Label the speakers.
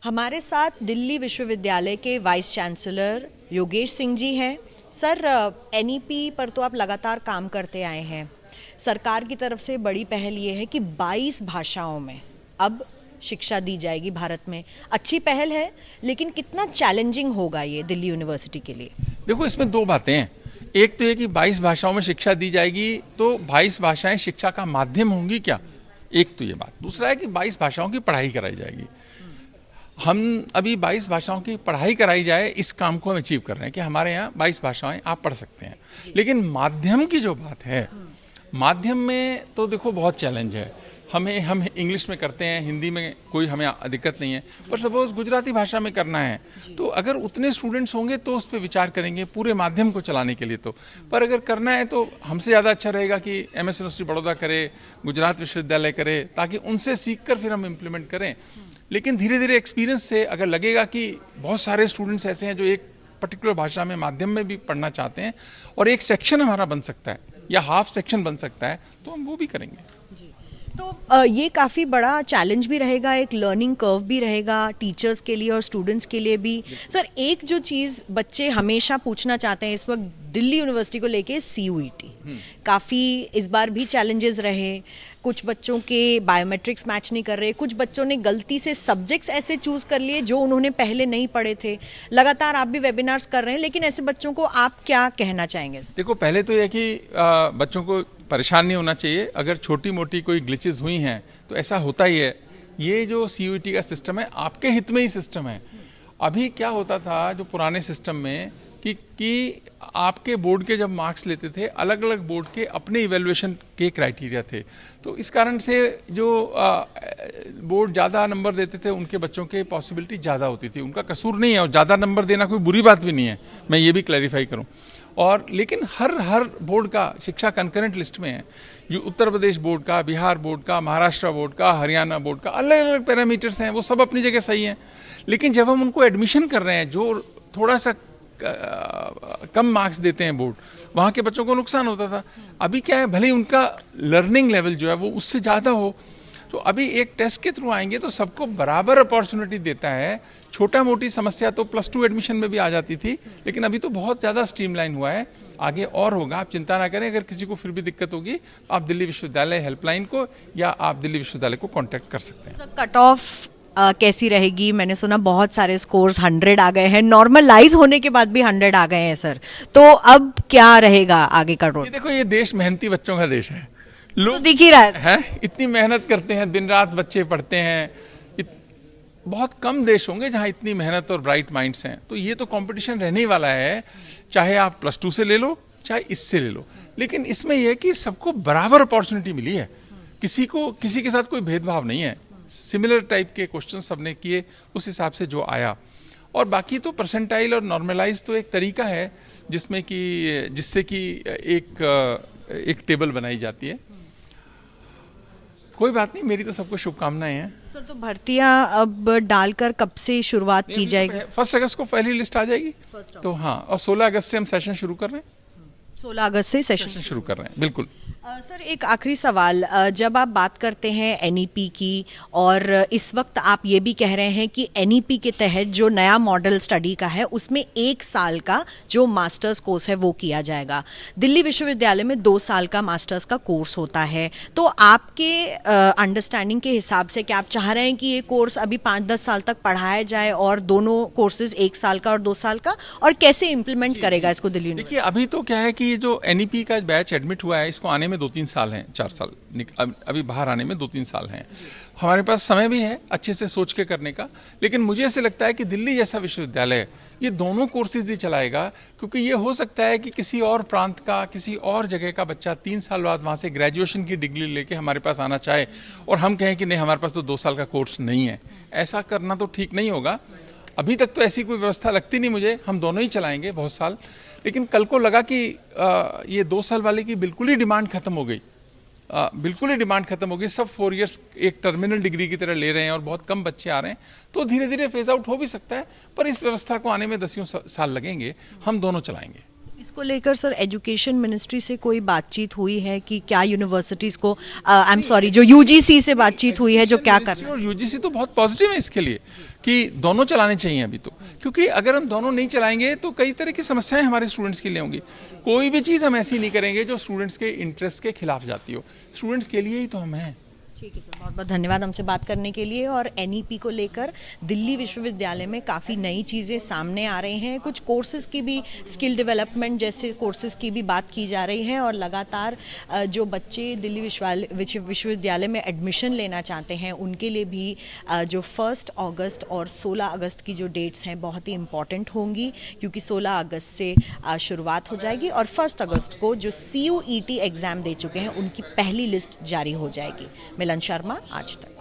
Speaker 1: हमारे साथ दिल्ली विश्वविद्यालय के वाइस चांसलर योगेश सिंह जी हैं। सर, एनईपी पर तो आप लगातार काम करते आए हैं। सरकार की तरफ से बड़ी पहल ये है कि 22 भाषाओं में अब शिक्षा दी जाएगी भारत में। अच्छी पहल है, लेकिन कितना चैलेंजिंग होगा ये दिल्ली यूनिवर्सिटी के लिए?
Speaker 2: देखो, इसमें दो बातें हैं। एक तो ये कि 22 भाषाओं में शिक्षा दी जाएगी, तो 22 भाषाएं शिक्षा का माध्यम होंगी क्या? एक तो ये बात। दूसरा है कि 22 भाषाओं की पढ़ाई कराई जाएगी। हम अभी 22 भाषाओं की पढ़ाई कराई जाए, इस काम को हम अचीव कर रहे हैं कि हमारे यहाँ 22 भाषाएं आप पढ़ सकते हैं। लेकिन माध्यम की जो बात है, माध्यम में तो देखो बहुत चैलेंज है। हम इंग्लिश में करते हैं, हिंदी में कोई हमें दिक्कत नहीं है, पर सपोज गुजराती भाषा में करना है तो अगर उतने स्टूडेंट्स होंगे तो उस पर विचार करेंगे पूरे माध्यम को चलाने के लिए। तो पर अगर करना है तो हमसे ज़्यादा अच्छा रहेगा कि एमएस यूनिवर्सिटी बड़ौदा करे, गुजरात विश्वविद्यालय करे, ताकि उनसे सीख कर फिर हम इम्प्लीमेंट करें। लेकिन धीरे धीरे एक्सपीरियंस से अगर लगेगा कि बहुत सारे स्टूडेंट्स ऐसे हैं जो एक पर्टिकुलर भाषा में माध्यम में भी पढ़ना चाहते हैं और एक सेक्शन हमारा बन सकता है या हाफ सेक्शन बन सकता है, तो हम वो भी करेंगे।
Speaker 1: तो ये काफ़ी बड़ा चैलेंज भी रहेगा, एक लर्निंग कर्व भी रहेगा टीचर्स के लिए और स्टूडेंट्स के लिए भी। सर, एक जो चीज़ बच्चे हमेशा पूछना चाहते हैं इस वक्त दिल्ली यूनिवर्सिटी को लेके, CUET काफ़ी इस बार भी चैलेंजेस रहे। कुछ बच्चों के बायोमेट्रिक्स मैच नहीं कर रहे, कुछ बच्चों ने गलती से सब्जेक्ट्स ऐसे चूज कर लिए जो उन्होंने पहले नहीं पढ़े थे। लगातार आप भी वेबिनार्स कर रहे हैं, लेकिन ऐसे बच्चों को आप क्या कहना चाहेंगे?
Speaker 2: देखो, पहले तो यह कि बच्चों को परेशान नहीं होना चाहिए। अगर छोटी मोटी कोई ग्लिचेस हुई हैं तो ऐसा होता ही है। ये जो CUET का सिस्टम है, आपके हित में ही सिस्टम है। अभी क्या होता था जो पुराने सिस्टम में कि आपके बोर्ड के जब मार्क्स लेते थे, अलग अलग बोर्ड के अपने इवैल्यूएशन के क्राइटेरिया थे। तो इस कारण से जो बोर्ड ज़्यादा नंबर देते थे उनके बच्चों के पॉसिबिलिटी ज़्यादा होती थी। उनका कसूर नहीं है और ज़्यादा नंबर देना कोई बुरी बात भी नहीं है, मैं ये भी क्लैरिफाई करूँ। और लेकिन हर बोर्ड का शिक्षा कंकरेंट लिस्ट में है। जो उत्तर प्रदेश बोर्ड का, बिहार बोर्ड का, महाराष्ट्र बोर्ड का, हरियाणा बोर्ड का, अलग अलग पैरामीटर्स हैं, वो सब अपनी जगह सही हैं। लेकिन जब हम उनको एडमिशन कर रहे हैं, जो थोड़ा सा कम मार्क्स देते हैं बोर्ड, वहाँ के बच्चों को नुकसान होता था। अभी क्या है, भले ही उनका लर्निंग लेवल जो है वो उससे ज़्यादा हो, तो अभी एक टेस्ट के थ्रू आएंगे तो सबको बराबर अपॉर्चुनिटी देता है। छोटा मोटी समस्या तो +2 एडमिशन में भी आ जाती थी, लेकिन अभी तो बहुत ज़्यादा स्ट्रीमलाइन हुआ है। आगे और होगा, आप चिंता ना करें। अगर किसी को फिर भी दिक्कत होगी, आप दिल्ली विश्वविद्यालय हेल्पलाइन को या आप दिल्ली विश्वविद्यालय को कॉन्टैक्ट कर सकते हैं।
Speaker 1: कट ऑफ कैसी रहेगी? मैंने सुना बहुत सारे स्कोर्स 100 आ गए हैं, नॉर्मलाइज होने के बाद भी 100 आ गए हैं सर, तो अब क्या रहेगा आगे का रोड?
Speaker 2: देखो, ये देश मेहनती बच्चों का देश है। लोग
Speaker 1: तो दिख ही रहा है,
Speaker 2: इतनी मेहनत करते हैं, दिन रात बच्चे पढ़ते हैं। बहुत कम देश होंगे जहां इतनी मेहनत और ब्राइट माइंड्स हैं। तो ये तो कंपटीशन रहने ही वाला है, चाहे आप +2 से ले लो, चाहे इससे ले लो। लेकिन इसमें यह है कि सबको बराबर अपॉर्चुनिटी मिली है, किसी के साथ कोई भेदभाव नहीं है। सिमिलर टाइप के क्वेश्चन सबने किए, उस हिसाब से जो आया। और बाकी तो परसेंटाइल और नॉर्मलाइज तो एक तरीका है जिससे कि एक टेबल बनाई जाती है। कोई बात नहीं, मेरी तो सबको शुभकामनाएं हैं।
Speaker 1: सर, तो भर्तियां अब डालकर कब से शुरुआत की जाएगी?
Speaker 2: 1 अगस्त को पहली लिस्ट आ जाएगी। तो हाँ, और 16 अगस्त से हम सेशन शुरू कर रहे हैं।
Speaker 1: 16 अगस्त से सेशन
Speaker 2: शुरू कर रहे हैं, बिल्कुल।
Speaker 1: सर, एक आखिरी सवाल, जब आप बात करते हैं एनईपी की, और इस वक्त आप ये भी कह रहे हैं कि एनईपी के तहत जो नया मॉडल स्टडी का है उसमें 1 साल का जो मास्टर्स कोर्स है वो किया जाएगा। दिल्ली विश्वविद्यालय में 2 साल का मास्टर्स का कोर्स होता है। तो आपके अंडरस्टैंडिंग के हिसाब से क्या आप चाह रहे हैं कि ये कोर्स अभी 5-10 साल तक पढ़ाया जाए और दोनों कोर्सेज 1 साल का और 2 साल का, और कैसे इम्प्लीमेंट करेगा इसको दिल्ली?
Speaker 2: देखिए, अभी तो क्या है कि जो एनईपी का बैच एडमिट हुआ है, इसको आने में 2-3 साल हैं, 4 साल, अभी बाहर आने में 2-3 साल हैं। हमारे पास समय भी है अच्छे से सोच के करने का। लेकिन मुझे ऐसे लगता है कि दिल्ली जैसा विश्वविद्यालय ये दोनों कोर्सेज ही चलाएगा, क्योंकि ये हो सकता है कि किसी और प्रांत का, किसी और जगह का बच्चा 3 साल बाद वहाँ से ग्रेजुएशन की डिग्री लेके हमारे पास आना चाहे और हम कहें कि नहीं, हमारे पास तो 2 साल का कोर्स नहीं है। ऐसा करना तो ठीक नहीं होगा। अभी तक तो ऐसी कोई व्यवस्था लगती नहीं मुझे। हम दोनों ही चलाएंगे बहुत साल। लेकिन कल को लगा कि ये 2 साल वाले की बिल्कुल ही डिमांड खत्म हो गई, बिल्कुल ही डिमांड खत्म हो गई, सब 4 इयर्स एक टर्मिनल डिग्री की तरह ले रहे हैं और बहुत कम बच्चे आ रहे हैं, तो धीरे धीरे फेज आउट हो भी सकता है। पर इस व्यवस्था को आने में 10 साल लगेंगे। हम दोनों चलाएंगे।
Speaker 1: इसको लेकर सर एजुकेशन मिनिस्ट्री से कोई बातचीत हुई है कि क्या यूनिवर्सिटीज को जो यूजीसी से बातचीत हुई है जो क्या कर रहे हैं?
Speaker 2: यूजीसी तो बहुत पॉजिटिव है इसके लिए कि दोनों चलाने चाहिए अभी तो, क्योंकि अगर हम दोनों नहीं चलाएंगे तो कई तरह की समस्याएं हमारे स्टूडेंट्स के लिए होंगी। कोई भी चीज़ हम ऐसी नहीं करेंगे जो स्टूडेंट्स के इंटरेस्ट के खिलाफ जाती हो। स्टूडेंट्स के लिए ही तो हम हैं।
Speaker 1: ठीक है सर, बहुत बहुत धन्यवाद हमसे बात करने के लिए। और एनईपी को लेकर दिल्ली विश्वविद्यालय में काफ़ी नई चीज़ें सामने आ रही हैं, कुछ कोर्सेज की भी, स्किल डेवलपमेंट जैसे कोर्सेज की भी बात की जा रही है। और लगातार जो बच्चे दिल्ली विश्वविद्यालय में एडमिशन लेना चाहते हैं उनके लिए भी जो 1 अगस्त और 16 अगस्त की जो डेट्स हैं बहुत ही इम्पॉर्टेंट होंगी, क्योंकि 16 अगस्त से शुरुआत हो जाएगी और 1 अगस्त को जो CUET एग्ज़ाम दे चुके हैं उनकी पहली लिस्ट जारी हो जाएगी। मिलन शर्मा, आज तक।